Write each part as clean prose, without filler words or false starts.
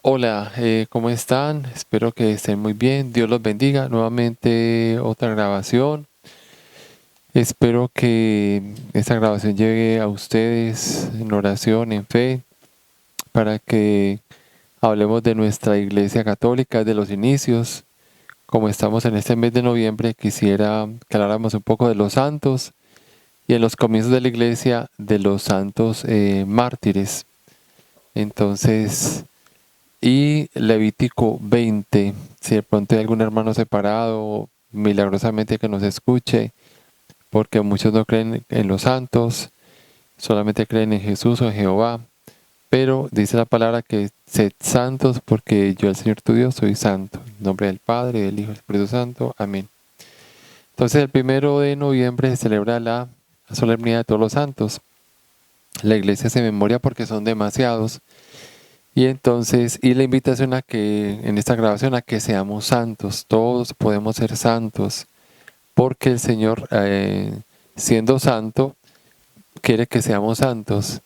Hola, ¿cómo están? Espero que estén muy bien. Dios los bendiga. Nuevamente otra grabación. Espero que esta grabación llegue a ustedes en oración, en fe, para que hablemos de nuestra Iglesia Católica, de los inicios. Como estamos en este mes de noviembre, quisiera que habláramos un poco de los santos y en los comienzos de la Iglesia de los santos mártires. Entonces, y Levítico 20, si de pronto hay algún hermano separado, milagrosamente que nos escuche, porque muchos no creen en los santos, solamente creen en Jesús o en Jehová, pero dice la palabra que sed santos porque yo el Señor tu Dios soy santo. En nombre del Padre, del Hijo y del Espíritu Santo. Amén. Entonces el 1 de noviembre se celebra la solemnidad de todos los santos. La iglesia se memoria porque son demasiados. Y entonces, y la invitación a que, en esta grabación, a que seamos santos, todos podemos ser santos, porque el Señor, siendo santo, quiere que seamos santos.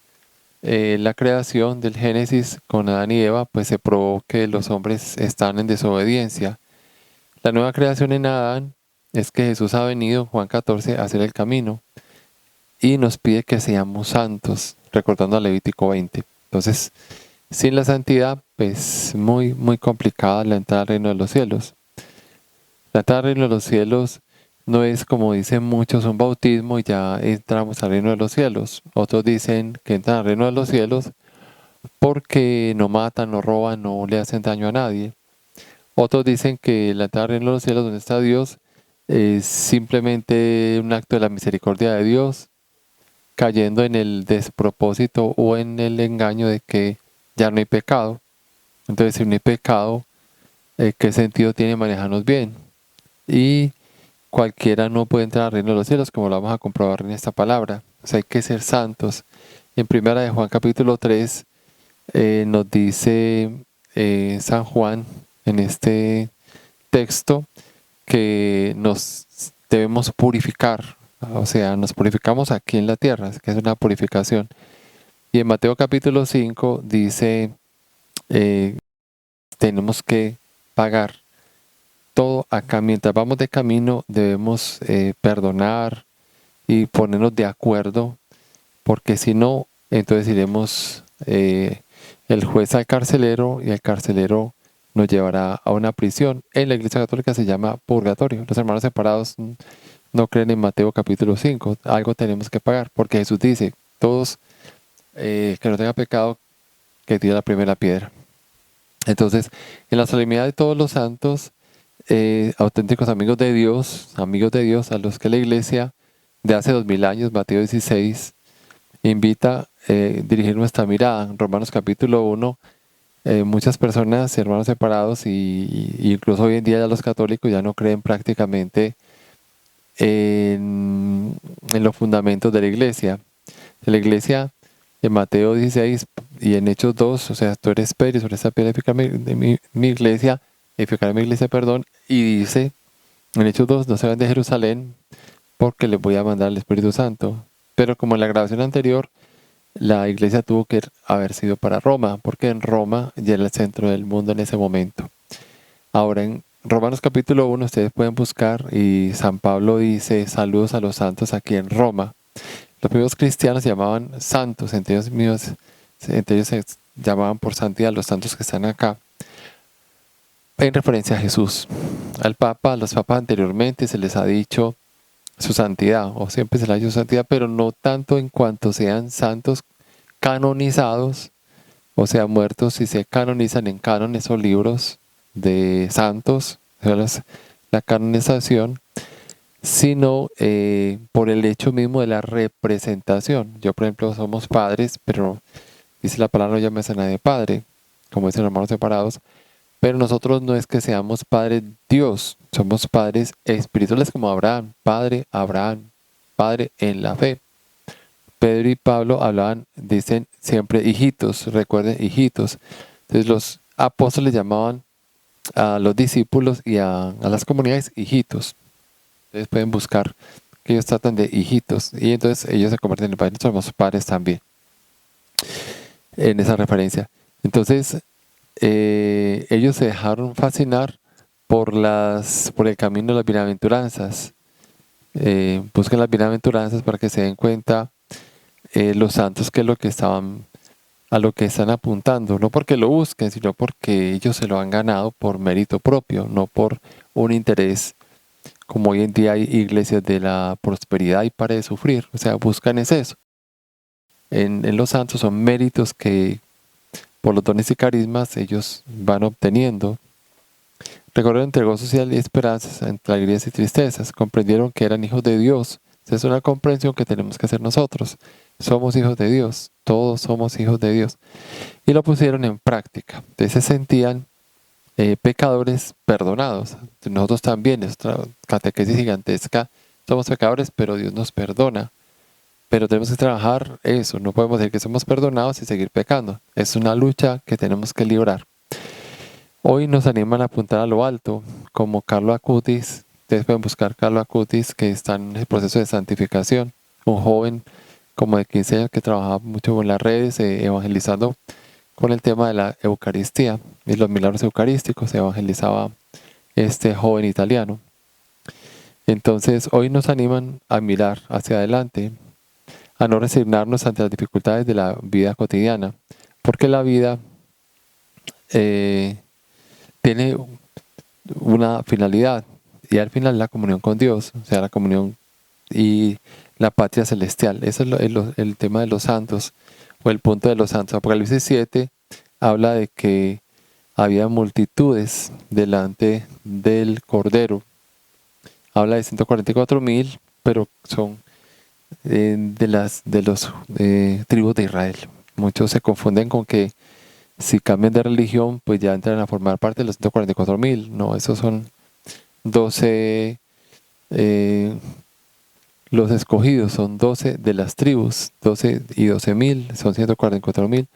La creación del Génesis con Adán y Eva, pues se probó que los hombres están en desobediencia. La nueva creación en Adán es que Jesús ha venido, Juan 14, a hacer el camino y nos pide que seamos santos, recordando a Levítico 20. Entonces, sin la santidad, pues muy complicada la entrada al reino de los cielos. La entrada al reino de los cielos no es como dicen muchos un bautismo y ya entramos al reino de los cielos. Otros dicen que entran al reino de los cielos porque no matan, no roban, no le hacen daño a nadie. Otros dicen que la entrada al reino de los cielos donde está Dios es simplemente un acto de la misericordia de Dios, cayendo en el despropósito o en el engaño de que ya no hay pecado. Entonces, si no hay pecado, ¿qué sentido tiene manejarnos bien? Y cualquiera no puede entrar al reino de los cielos, como lo vamos a comprobar en esta palabra. O sea, hay que ser santos. En primera de Juan capítulo 3 nos dice San Juan en este texto que nos debemos purificar. O sea, nos purificamos aquí en la tierra, que es una purificación. Y en Mateo capítulo 5 dice, eh, tenemos que pagar todo acá. Mientras vamos de camino debemos perdonar y ponernos de acuerdo, porque si no, entonces iremos el juez al carcelero y el carcelero nos llevará a una prisión. En la Iglesia Católica se llama purgatorio. Los hermanos separados no creen en Mateo capítulo 5. Algo tenemos que pagar, porque Jesús dice, todos que no tengan pecado, que tire la primera piedra. Entonces, en la solemnidad de todos los santos, auténticos amigos de Dios, a los que la iglesia de hace 2000 años, Mateo 16, invita a dirigir nuestra mirada. En Romanos capítulo 1, muchas personas, hermanos separados, y incluso hoy en día ya los católicos ya no creen prácticamente en los fundamentos de la iglesia. De la iglesia, en Mateo 16 y en Hechos 2, o sea, tú eres Pedro, sobre esta piedra edificaré mi iglesia, edificaré mi iglesia, perdón, y dice en Hechos 2, no se van de Jerusalén porque les voy a mandar el Espíritu Santo. Pero como en la grabación anterior, la iglesia tuvo que haber sido para Roma, porque en Roma ya era el centro del mundo en ese momento. Ahora en Romanos capítulo 1 ustedes pueden buscar y San Pablo dice saludos a los santos aquí en Roma. Los primeros cristianos se llamaban santos, entre ellos se llamaban por santidad los santos que están acá, en referencia a Jesús. Al Papa, a los papas anteriormente se les ha dicho su santidad, o siempre se les ha dicho su santidad, pero no tanto en cuanto sean santos canonizados, o sea, muertos y se canonizan en cánones o libros de santos, o sea, la canonización, sino por el hecho mismo de la representación. Yo, por ejemplo, somos padres, pero dice la palabra no llames a nadie padre, como dicen los hermanos separados, pero nosotros no es que seamos padres Dios, somos padres espirituales como Abraham, padre en la fe. Pedro y Pablo hablaban, dicen siempre hijitos, recuerden hijitos. Entonces los apóstoles llamaban a los discípulos y a las comunidades hijitos. Ustedes pueden buscar que ellos tratan de hijitos y entonces ellos se convierten en padres, somos padres también en esa referencia. Entonces, ellos se dejaron fascinar por el camino de las bienaventuranzas. Busquen las bienaventuranzas para que se den cuenta los santos que es lo que estaban, a lo que están apuntando, no porque lo busquen, sino porque ellos se lo han ganado por mérito propio, no por un interés, como hoy en día hay iglesias de la prosperidad y para de sufrir. O sea, buscan es eso. En los santos son méritos que por los dones y carismas ellos van obteniendo. Recorrieron entre gozo social y esperanzas, entre alegrías y tristezas. Comprendieron que eran hijos de Dios. Esa es una comprensión que tenemos que hacer nosotros. Somos hijos de Dios. Todos somos hijos de Dios. Y lo pusieron en práctica. Entonces se sentían pecadores perdonados. Nosotros también, nuestra catequesis gigantesca, somos pecadores, pero Dios nos perdona. Pero tenemos que trabajar eso. No podemos decir que somos perdonados y seguir pecando. Es una lucha que tenemos que librar. Hoy nos animan a apuntar a lo alto, como Carlo Acutis. Ustedes pueden buscar Carlo Acutis, que está en el proceso de santificación. Un joven como de 15 años que trabajaba mucho en las redes, evangelizando con el tema de la Eucaristía y los milagros eucarísticos. Evangelizaba este joven italiano. Entonces, hoy nos animan a mirar hacia adelante, a no resignarnos ante las dificultades de la vida cotidiana, porque la vida tiene una finalidad, y al final la comunión con Dios, o sea, la comunión y la patria celestial. Ese es el tema de los santos, o el punto de los santos. Apocalipsis 7 habla de que había multitudes delante del Cordero. Habla de 144,000, pero son de los tribus de Israel. Muchos se confunden con que si cambian de religión, pues ya entran a formar parte de los 144,000. No, esos son 12, los escogidos son 12 de las tribus. 12 y 12,000 son 144,000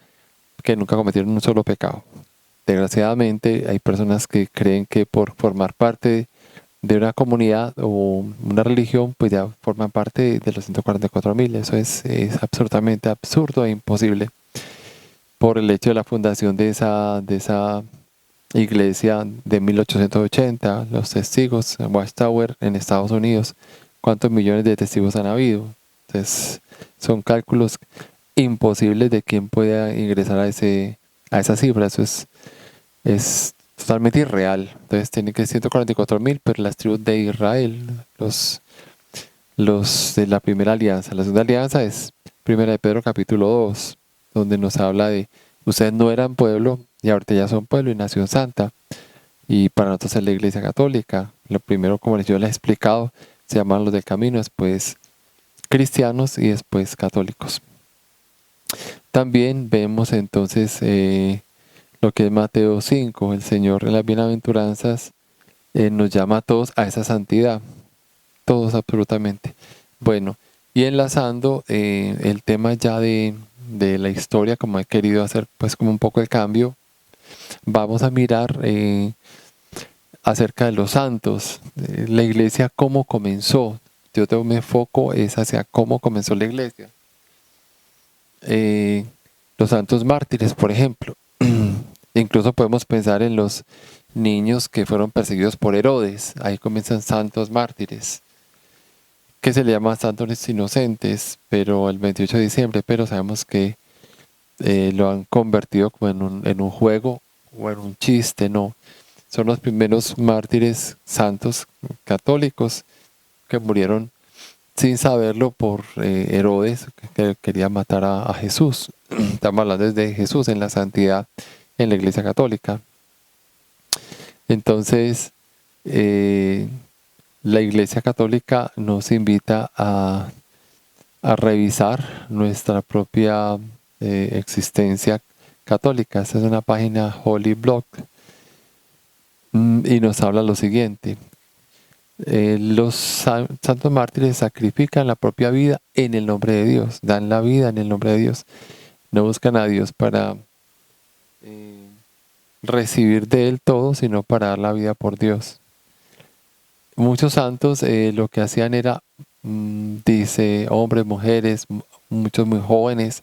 que nunca cometieron un solo pecado. Desgraciadamente hay personas que creen que por formar parte de una comunidad o una religión, pues ya forman parte de los 144,000. Eso es absolutamente absurdo e imposible por el hecho de la fundación de esa iglesia de 1880, los testigos, Watchtower en Estados Unidos. ¿Cuántos millones de testigos han habido? Entonces, son cálculos imposibles de quién pueda ingresar a esa cifra. Eso es totalmente irreal. Entonces, tiene que ser 144,000, pero las tribus de Israel, los de la primera alianza. La segunda alianza es Primera de Pedro capítulo 2, donde nos habla de ustedes no eran pueblo y ahorita ya son pueblo y nación santa. Y para nosotros es la Iglesia Católica. Lo primero, como yo les he explicado, se llaman los del camino, después cristianos y después católicos. También vemos entonces lo que es Mateo 5. El Señor en las bienaventuranzas nos llama a todos a esa santidad. Todos absolutamente. Bueno, y enlazando el tema ya de la historia, como he querido hacer pues como un poco el cambio, vamos a mirar acerca de los santos, la iglesia cómo comenzó. Yo tengo mi foco es hacia cómo comenzó la iglesia. Los santos mártires, por ejemplo. Incluso podemos pensar en los niños que fueron perseguidos por Herodes. Ahí comienzan santos mártires, que se le llama santos inocentes, pero el 28 de diciembre, pero sabemos que lo han convertido como en un juego o en un chiste, no. Son los primeros mártires santos católicos que murieron sin saberlo por Herodes, que quería matar a Jesús. Estamos hablando desde Jesús en la santidad en la Iglesia Católica. Entonces, la Iglesia Católica nos invita a revisar nuestra propia existencia católica. Esta es una página Holy Blog y nos habla lo siguiente. Los santos mártires sacrifican la propia vida en el nombre de Dios, dan la vida en el nombre de Dios. No buscan a Dios para recibir de Él todo, sino para dar la vida por Dios. Muchos santos lo que hacían era, dice, hombres, mujeres, muchos muy jóvenes,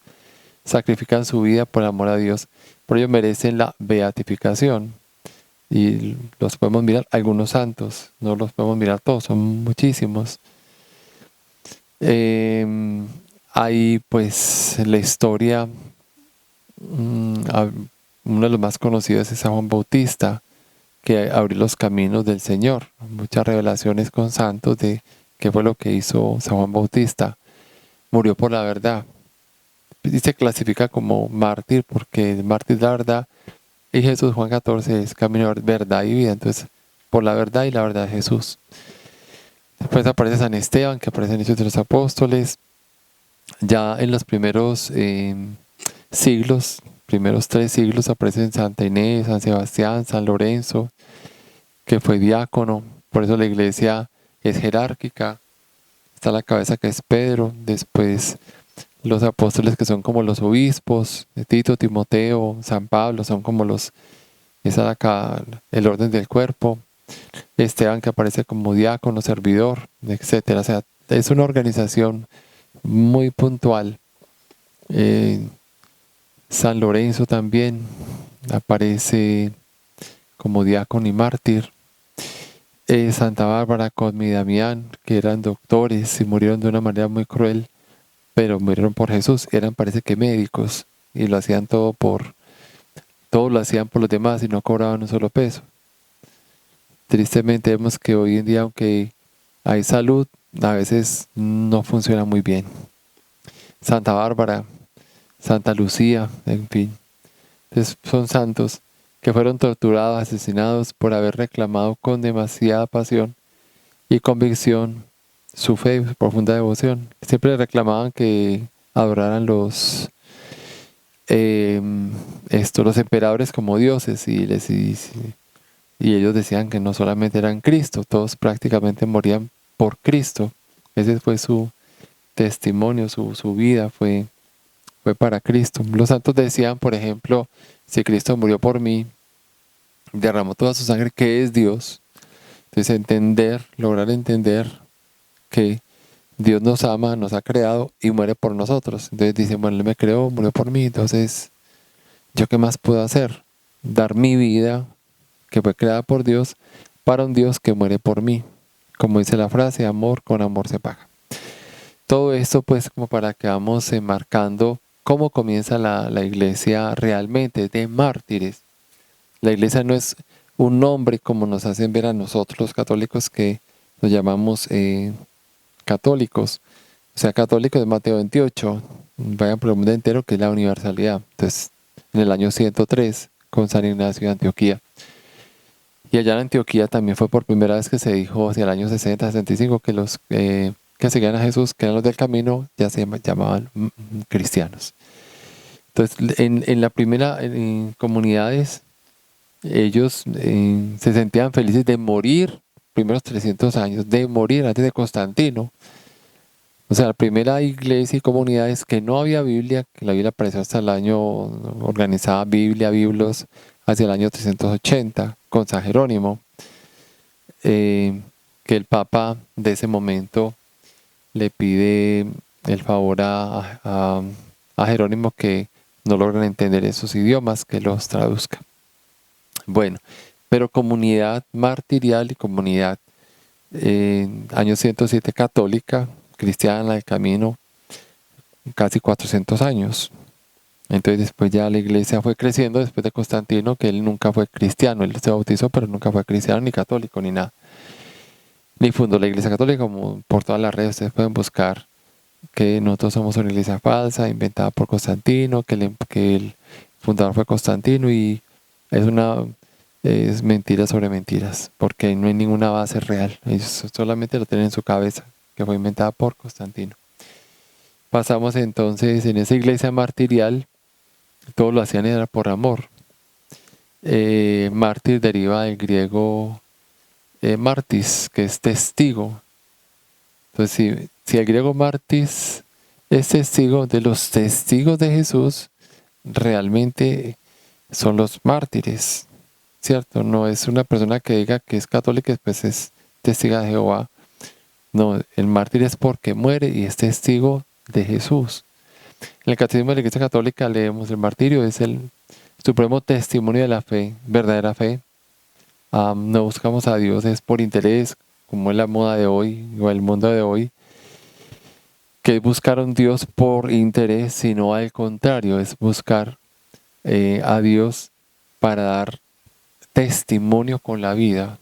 sacrifican su vida por amor a Dios. por ello merecen la beatificación. Y los podemos mirar, algunos santos, no los podemos mirar todos, son muchísimos. Hay pues la historia, uno de los más conocidos es San Juan Bautista, que abrió los caminos del Señor. Muchas revelaciones con santos de qué fue lo que hizo San Juan Bautista. Murió por la verdad. Y se clasifica como mártir porque el mártir de la verdad, y Jesús, Juan 14, es camino, verdad y vida. Entonces, por la verdad y la verdad de Jesús. Después aparece San Esteban, que aparece en Hechos de los Apóstoles. Ya en los primeros siglos, primeros 3 siglos, aparecen Santa Inés, San Sebastián, San Lorenzo, que fue diácono. Por eso la iglesia es jerárquica. Está la cabeza que es Pedro, después los apóstoles que son como los obispos, Tito, Timoteo, San Pablo, son como es acá el orden del cuerpo. Esteban que aparece como diácono, servidor, etcétera. O sea, es una organización muy puntual. San Lorenzo también aparece como diácono y mártir. Santa Bárbara, Cosme y Damián, que eran doctores y murieron de una manera muy cruel, pero murieron por Jesús. Eran, parece que médicos, y lo hacían todo lo hacían por los demás y no cobraban un solo peso. Tristemente vemos que hoy en día, aunque hay salud, a veces no funciona muy bien. Santa Bárbara, Santa Lucía, en fin. Entonces son santos que fueron torturados, asesinados por haber reclamado con demasiada pasión y convicción su fe, su profunda devoción. Siempre reclamaban que adoraran los emperadores como dioses y ellos decían que no solamente eran Cristo, todos prácticamente morían por Cristo. Ese fue su testimonio, su vida fue para Cristo. Los santos decían, por ejemplo, si Cristo murió por mí, derramó toda su sangre, ¿qué es Dios? Entonces lograr entender que Dios nos ama, nos ha creado y muere por nosotros. Entonces dicen, bueno, Él me creó, murió por mí, entonces, ¿yo qué más puedo hacer? Dar mi vida, que fue creada por Dios, para un Dios que muere por mí. Como dice la frase, amor con amor se paga. Todo esto pues como para que vamos enmarcando cómo comienza la iglesia realmente, de mártires. La iglesia no es un nombre como nos hacen ver a nosotros los católicos que nos llamamos católicos. O sea, católico es Mateo 28, vayan por el mundo entero, que es la universalidad. Entonces, en el año 103, con San Ignacio de Antioquía. Y allá en Antioquía también fue por primera vez que se dijo, hacia el año 60, 65, que los que seguían a Jesús, que eran los del camino, ya se llamaban cristianos. Entonces, en la primera, en comunidades, ellos se sentían felices de morir, primeros 300 años, de morir antes de Constantino. O sea, la primera iglesia y comunidades que no había Biblia, que la Biblia apareció hasta el año, organizada Biblos, hacia el año 380, con San Jerónimo, que el Papa de ese momento le pide el favor a Jerónimo que no logran entender esos idiomas, que los traduzca. Bueno, pero comunidad martirial y comunidad año 107 católica, cristiana del camino, casi 400 años. Entonces después ya la iglesia fue creciendo después de Constantino, que él nunca fue cristiano, él se bautizó, pero nunca fue cristiano ni católico ni nada. Ni fundó la iglesia católica, como por todas las redes ustedes pueden buscar que nosotros somos una iglesia falsa, inventada por Constantino, que el fundador fue Constantino, y es mentira sobre mentiras, porque no hay ninguna base real. Ellos solamente lo tienen en su cabeza, que fue inventada por Constantino. Pasamos entonces en esa iglesia martirial, todo lo hacían era por amor. Mártir deriva del griego martis, que es testigo. Entonces, si el griego martis es testigo, de los testigos de Jesús, realmente son los mártires, ¿cierto? No es una persona que diga que es católica y después es testiga de Jehová. No, el mártir es porque muere y es testigo de Jesús. En el Catecismo de la Iglesia Católica leemos el martirio, es el supremo testimonio de la fe, verdadera fe. No buscamos a Dios es por interés, como es la moda de hoy o el mundo de hoy, que es buscar a un Dios por interés, sino al contrario, es buscar a Dios para dar testimonio con la vida.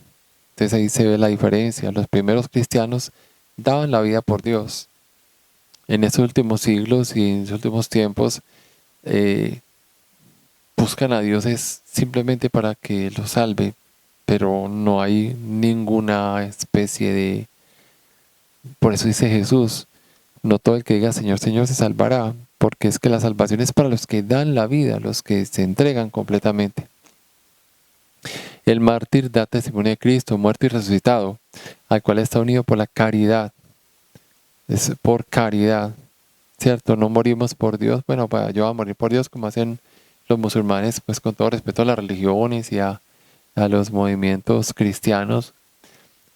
Entonces ahí se ve la diferencia. Los primeros cristianos daban la vida por Dios. En estos últimos siglos y en estos últimos tiempos eh, buscan a Dios es simplemente para que los salve, pero no hay ninguna especie de... Por eso dice Jesús, no todo el que diga Señor, Señor se salvará, porque es que la salvación es para los que dan la vida, los que se entregan completamente. El mártir da testimonio de Cristo, muerto y resucitado, al cual está unido por la caridad. Es por caridad, ¿cierto? No morimos por Dios. Bueno, yo voy a morir por Dios como hacen los musulmanes, pues con todo respeto a las religiones y a los movimientos cristianos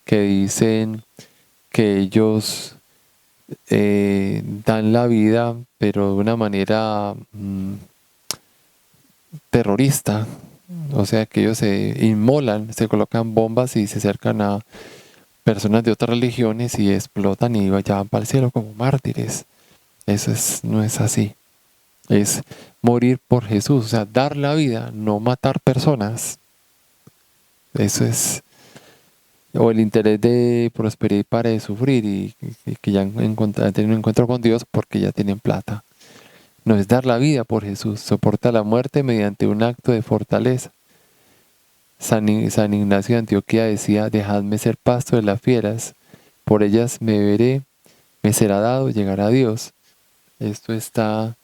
que dicen que ellos dan la vida, pero de una manera terrorista. O sea, que ellos se inmolan, se colocan bombas y se acercan a personas de otras religiones y explotan y ya van para el cielo como mártires. Eso no es así. Es morir por Jesús, o sea, dar la vida, no matar personas. Eso es, o el interés de prosperar y para de sufrir y que ya han tenido un encuentro con Dios porque ya tienen plata. No es dar la vida por Jesús, soporta la muerte mediante un acto de fortaleza. San Ignacio de Antioquía decía, dejadme ser pasto de las fieras, por ellas me veré, me será dado llegar a Dios. Esto está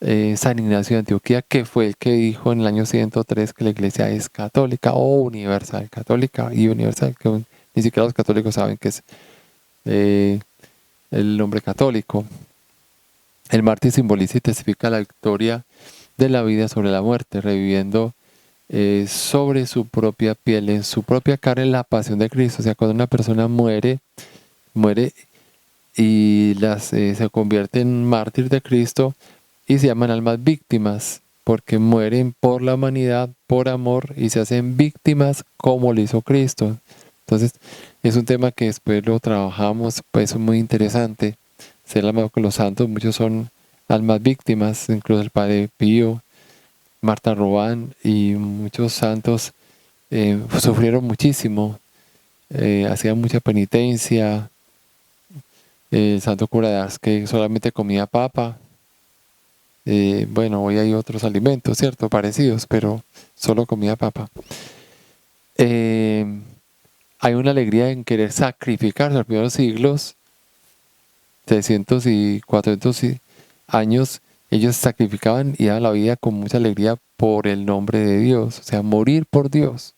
San Ignacio de Antioquía, que fue el que dijo en el año 103 que la iglesia es católica o universal, católica y universal, que ni siquiera los católicos saben que es el nombre católico. El mártir simboliza y testifica la victoria de la vida sobre la muerte, reviviendo sobre su propia piel, en su propia carne, la pasión de Cristo. O sea, cuando una persona muere y se convierte en mártir de Cristo y se llaman almas víctimas, porque mueren por la humanidad, por amor, y se hacen víctimas como lo hizo Cristo. Entonces, es un tema que después lo trabajamos, pues es muy interesante. Ser amado con los santos, muchos son almas víctimas, incluso el Padre Pío, Marta Robán y muchos santos sufrieron muchísimo, hacían mucha penitencia. El santo cura de Ars que solamente comía papa. Bueno, hoy hay otros alimentos, ¿cierto? Parecidos, pero solo comía papa. Hay una alegría en querer sacrificarse. En los primeros siglos, 300 y 400 años, ellos sacrificaban y daban la vida con mucha alegría por el nombre de Dios. O sea, morir por Dios.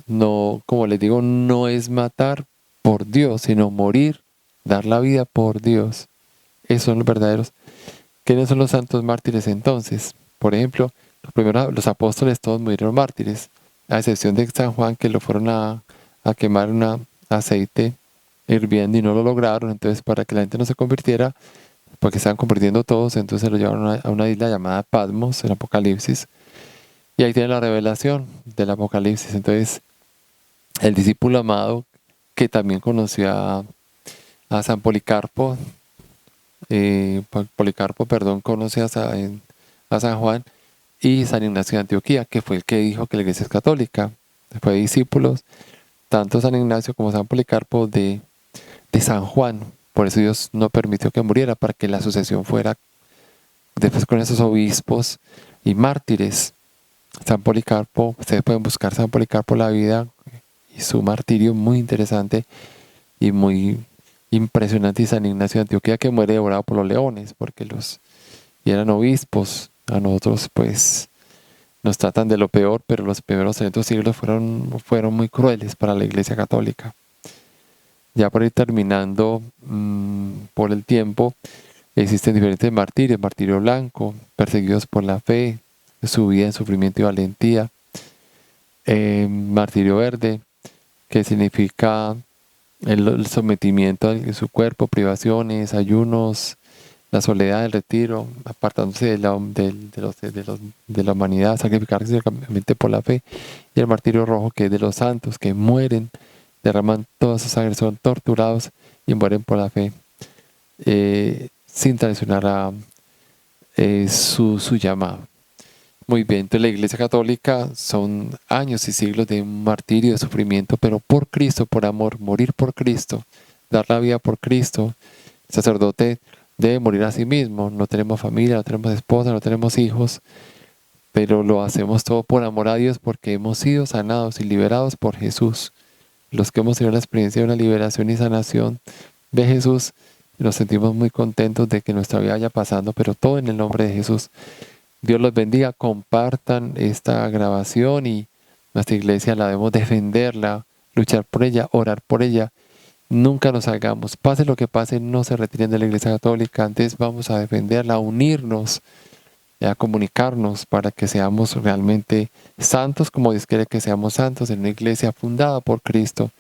No, como les digo, no es matar por Dios, sino morir, dar la vida por Dios. Esos son los verdaderos. ¿Quiénes son los santos mártires entonces? Por ejemplo, los apóstoles todos murieron mártires, a excepción de San Juan, que lo fueron a quemar un aceite hirviendo y no lo lograron. Entonces, para que la gente no se convirtiera, porque estaban convirtiendo todos, entonces lo llevaron a una isla llamada Patmos, en Apocalipsis. Y ahí tiene la revelación del Apocalipsis. Entonces, el discípulo amado, que también conoció a San Policarpo, Policarpo, perdón, conoce a San Juan y San Ignacio de Antioquía, que fue el que dijo que la iglesia es católica. Fue discípulos, tanto San Ignacio como San Policarpo de San Juan. Por eso Dios no permitió que muriera, para que la sucesión fuera después con esos obispos y mártires. San Policarpo, ustedes pueden buscar San Policarpo la vida y su martirio, muy interesante y muy impresionante. Y San Ignacio de Antioquía, que muere devorado por los leones, porque y eran obispos. A nosotros pues nos tratan de lo peor, pero los primeros 300 siglos fueron muy crueles para la Iglesia Católica. Ya por ir terminando por el tiempo, existen diferentes martirios: martirio blanco, perseguidos por la fe, su vida en sufrimiento y valentía; martirio verde, que significa el sometimiento de su cuerpo, privaciones, ayunos, la soledad del retiro, apartándose de la humanidad, sacrificarse únicamente por la fe, y el martirio rojo, que es de los santos que mueren, derraman toda su sangre, son torturados y mueren por la fe, sin traicionar a su llamado. Muy bien, entonces la Iglesia Católica son años y siglos de martirio, de sufrimiento, pero por Cristo, por amor, morir por Cristo, dar la vida por Cristo. El sacerdote debe morir a sí mismo. No tenemos familia, no tenemos esposa, no tenemos hijos, pero lo hacemos todo por amor a Dios porque hemos sido sanados y liberados por Jesús. Los que hemos tenido la experiencia de una liberación y sanación de Jesús, nos sentimos muy contentos de que nuestra vida vaya pasando, pero todo en el nombre de Jesús. Dios los bendiga, compartan esta grabación y nuestra iglesia la debemos defenderla, luchar por ella, orar por ella. Nunca nos salgamos, pase lo que pase, no se retiren de la Iglesia Católica. Antes vamos a defenderla, a unirnos, a comunicarnos para que seamos realmente santos como Dios quiere que seamos santos en una iglesia fundada por Cristo.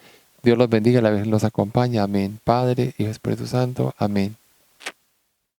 Dios los bendiga, la Virgen los acompaña. Amén. Padre, Hijo y Espíritu Santo. Amén.